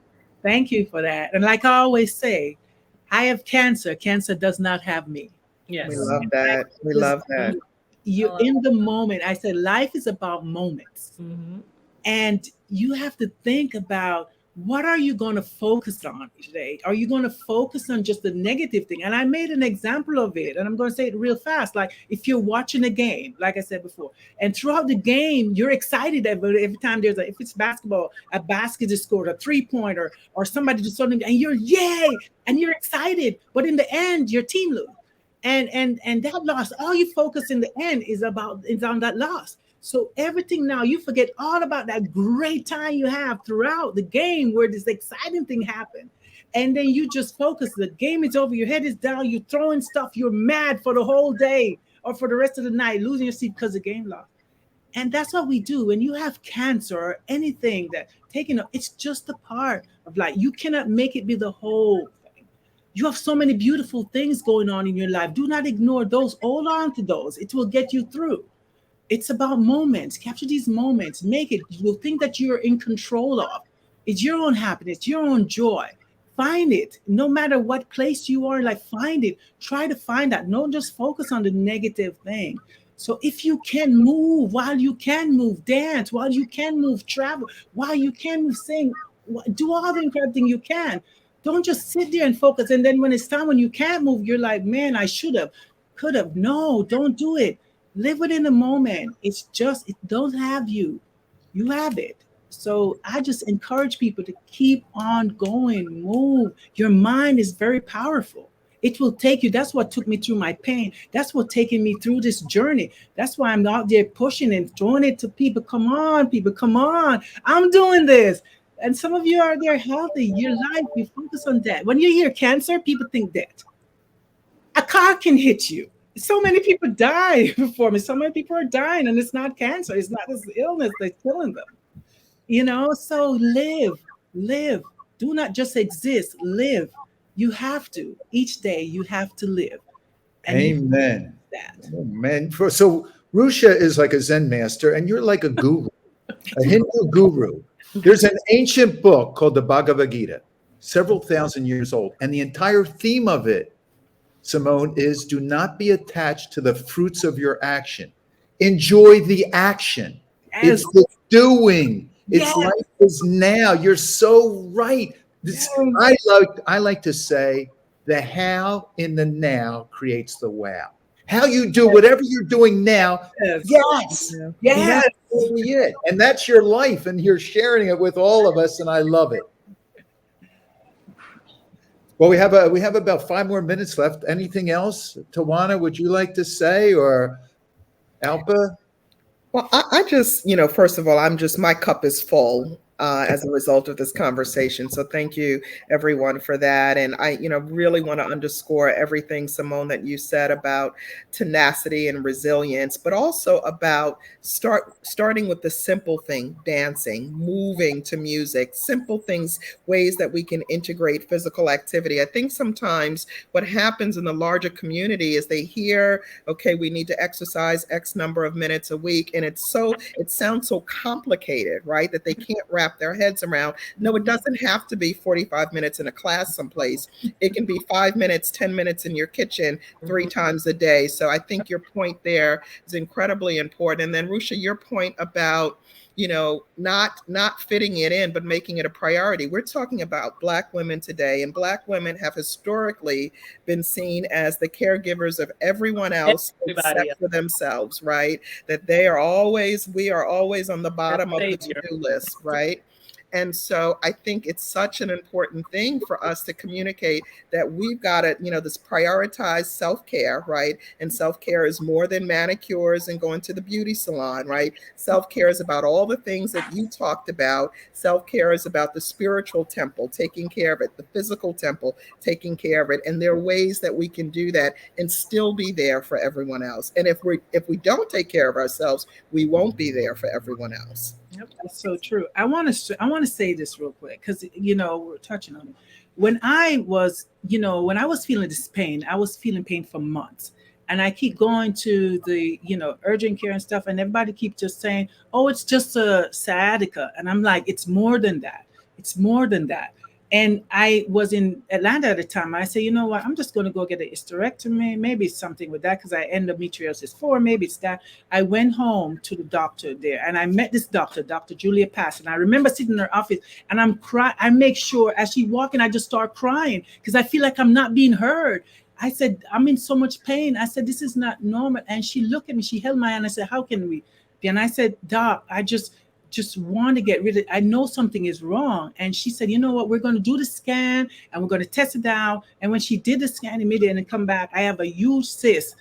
Thank you for that. And like I always say, I have cancer. Cancer does not have me. We Yes. love that. We Just- love that. You in the moment. I said life is about moments. Mm-hmm. And you have to think about what are you going to focus on today? Are you going to focus on just the negative thing? And I made an example of it, and I'm going to say it real fast. Like if you're watching a game, like I said before, and throughout the game, you're excited every time if it's basketball, a basket is scored, a 3-pointer, or somebody does something, and you're yay, and you're excited. But in the end, your team lose. And that loss, all you focus in the end is on that loss. So everything now, you forget all about that great time you have throughout the game where this exciting thing happened. And then you just focus. The game is over. Your head is down. You're throwing stuff. You're mad for the whole day or for the rest of the night, losing your sleep because the game lost. And that's what we do. When you have cancer or anything that it's just a part of life. You cannot make it be the whole thing. You have so many beautiful things going on in your life. Do not ignore those. Hold on to those. It will get you through. It's about moments. Capture these moments. Make it. You'll think that you're in control of. It's your own happiness, your own joy. Find it. No matter what place you are, like find it. Try to find that. Don't just focus on the negative thing. So if you can move, while you can move, dance, while you can move, travel, while you can move, sing, do all the incredible thing you can. Don't just sit there and focus. And then when it's time when you can't move, you're like, man, I should have, could have. No, don't do it. Live within the moment. It's just, it don't have you. You have it. So I just encourage people to keep on going, move. Your mind is very powerful. It will take you. That's what took me through my pain. That's what taking me through this journey. That's why I'm out there pushing and throwing it to people. Come on, people, come on. I'm doing this. And some of you are there healthy. Your life, you focus on that. When you hear cancer, people think that. A car can hit you. So many people die before me. So many people are dying, and it's not cancer. It's not this illness that's killing them. So live. Do not just exist. Live. You have to. Each day you have to live. And Amen. That. Amen. So Rusha is like a Zen master, and you're like a guru, a Hindu guru. There's an ancient book called the Bhagavad Gita, several thousand years old, and the entire theme of it, Simone, is do not be attached to the fruits of your action. Enjoy the action. Yes. It's the doing. It's Yes. life is now. You're so right. I like to say the how in the now creates the wow. How you do whatever you're doing now. Yes. Yes. That's really it. And that's your life. And you're sharing it with all of us. And I love it. Well, we have about 5 more minutes left. Anything else? Tawana, would you like to say, or Alpa? Well, I just, first of all, my cup is full as a result of this conversation. So thank you, everyone, for that. And I, really want to underscore everything, Simone, that you said about tenacity and resilience, but also about starting with the simple thing, dancing, moving to music, simple things, ways that we can integrate physical activity. I think sometimes what happens in the larger community is they hear, okay, we need to exercise X number of minutes a week. And it sounds so complicated, right? That they can't wrap their heads around. No, it doesn't have to be 45 minutes in a class someplace. It can be 5 minutes, 10 minutes in your kitchen 3 times a day. So I think your point there is incredibly important. And then Rusha, your point about, not fitting it in, but making it a priority. We're talking about Black women today, and Black women have historically been seen as the caregivers of everyone else except for themselves, right? That we are always on the bottom of the to-do list, right? And so I think it's such an important thing for us to communicate that we've got to, this prioritized self-care, right? And self-care is more than manicures and going to the beauty salon, right? Self-care is about all the things that you talked about. Self-care is about the spiritual temple, taking care of it, the physical temple, taking care of it. And there are ways that we can do that and still be there for everyone else. And if we don't take care of ourselves, we won't be there for everyone else. Yep, that's so true. I want to say this real quick because we're touching on it. When I was feeling this pain, I was feeling pain for months, and I keep going to the urgent care and stuff, and everybody keep just saying, "Oh, it's just a sciatica," and I'm like, "It's more than that. It's more than that." And I was in Atlanta at the time. I said, you know what? I'm just going to go get a hysterectomy. Maybe it's something with that because I endometriosis 4. Maybe it's that. I went home to the doctor there and I met this doctor, Dr. Julia Pass. And I remember sitting in her office and I'm crying. I make sure as she walking, I just start crying because I feel like I'm not being heard. I said, I'm in so much pain. I said, this is not normal. And she looked at me. She held my hand. I said, how can we? And I said, Doc, I just want to get rid of it. I know something is wrong. And she said, you know what, we're going to do the scan and we're going to test it out. And when she did the scan immediately and come back, I have a huge cyst,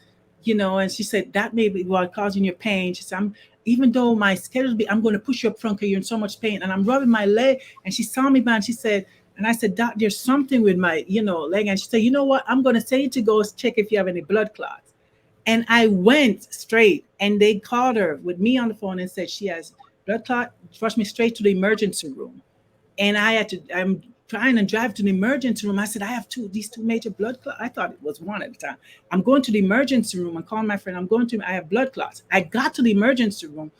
and she said, that may be what causing your pain. She said, even though my schedule I'm going to push you up front because you're in so much pain. And I'm rubbing my leg. And she saw me by and she said, and I said, Doc, there's something with my, leg. And she said, you know what, I'm going to send you to go check if you have any blood clots. And I went straight and they called her with me on the phone and said she has blood clot, rushed me straight to the emergency room. And I'm trying to drive to the emergency room. I said, I have these two major blood clots. I thought it was one at the time. I'm going to the emergency room and calling my friend. I have blood clots. I got to the emergency room.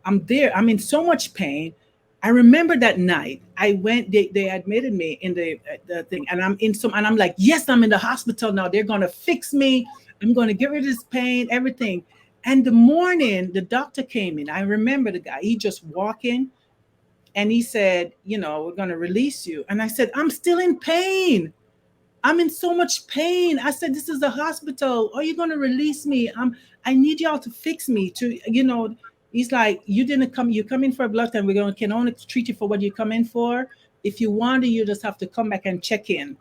I'm there. I'm in so much pain. I remember that night I went, they admitted me in the thing and I'm like, yes, I'm in the hospital now. They're going to fix me. I'm going to get rid of this pain, everything. And the morning, the doctor came in. I remember the guy. He just walked in and he said, we're going to release you. And I said, I'm still in pain. I'm in so much pain. I said, this is a hospital. Are you going to release me? I need y'all to fix me. He's like, you come in for a blood test. We can only treat you for what you come in for. If you want to, you just have to come back and check in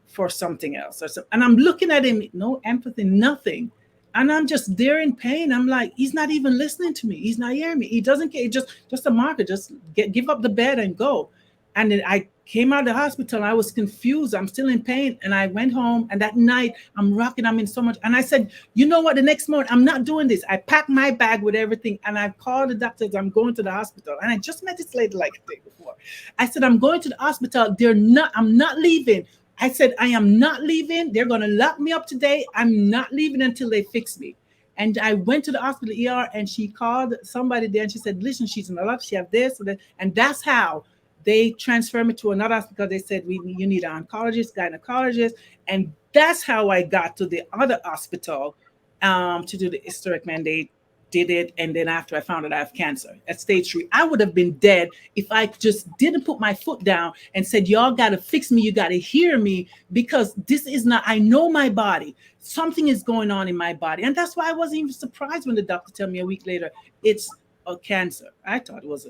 for something else. And I'm looking at him, no empathy, nothing. And I'm just there in pain. I'm like, he's not even listening to me. He's not hearing me. He doesn't care. Just a marker. Just give up the bed and go. And then I came out of the hospital. I was confused. I'm still in pain. And I went home. And that night, I'm rocking. I'm in so much. And I said, you know what? The next morning, I'm not doing this. I packed my bag with everything. And I called the doctors. I'm going to the hospital. And I just met this lady like a day before. I said, I'm going to the hospital. I'm not leaving. I said, I am not leaving. They're going to lock me up today. I'm not leaving until they fix me. And I went to the hospital ER and she called somebody there and she said, listen, she's in a lot. She have this. And that's how they transferred me to another hospital. They said, you need an oncologist, gynecologist. And that's how I got to the other hospital to do the hysterectomy. And they did it. And then after I found out I have cancer at stage 3, I would have been dead if I just didn't put my foot down and said, y'all got to fix me. You got to hear me because this is not, I know my body. Something is going on in my body. And that's why I wasn't even surprised when the doctor told me a week later, it's a cancer. I thought it was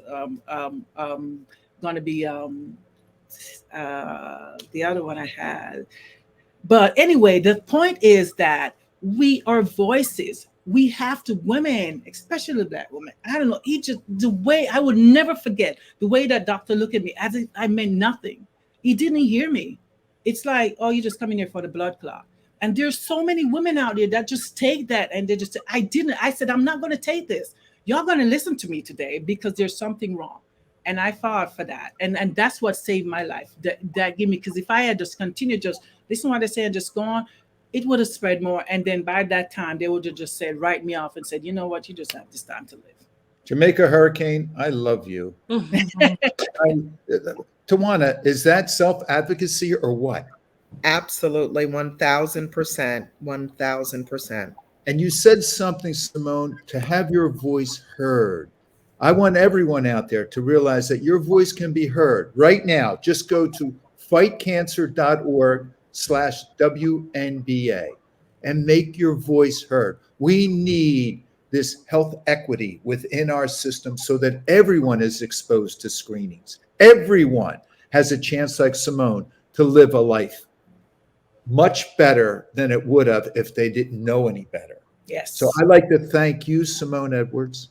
going to be the other one I had. But anyway, the point is that we are voices. We have to, women, especially Black women, I don't know, the way, I would never forget the way that doctor looked at me as if I meant nothing. He didn't hear me. It's like, oh, you just come in here for the blood clot. And there's so many women out there that just take that and they just say, I said, I'm not going to take this. Y'all going to listen to me today because there's something wrong. And I fought for that. And that's what saved my life. That gave me, because if I had just continued, just listen to what they say and just go on, it would have spread more. And then by that time, they would have just said, write me off and said, you know what, you just have this time to live. Jamaica Hurricane, I love you. Tawana, is that self-advocacy or what? Absolutely, 1,000%, 1,000%. And you said something, Simone, to have your voice heard. I want everyone out there to realize that your voice can be heard right now. Just go to fightcancer.org/WNBA and make your voice heard. We need this health equity within our system so that everyone is exposed to screenings. Everyone has a chance, like Simone, to live a life much better than it would have if they didn't know any better. Yes. So I'd like to thank you, Simone Edwards,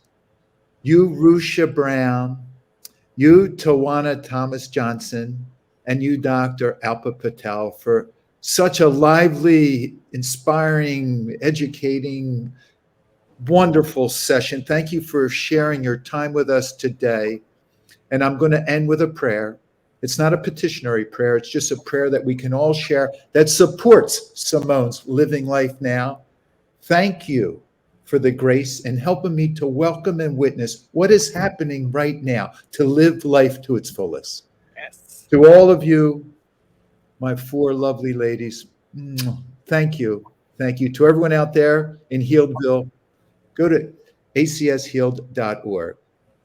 you, Rusha Brown, you, Tawana Thomas Johnson, and you, Dr. Alpa Patel, for such a lively, inspiring, educating, wonderful session. Thank you for sharing your time with us today. And I'm going to end with a prayer. It's not a petitionary prayer. It's just a prayer that we can all share that supports Simone's living life now. Thank you for the grace and helping me to welcome and witness what is happening right now, to live life to its fullest. Yes. To all of you, my four lovely ladies, thank you. Thank you. To everyone out there in Healdville, go to acshealed.org.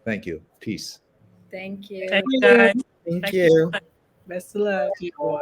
Thank you. Peace. Thank you. Thank you, guys. Thank you. Best of luck, you boys.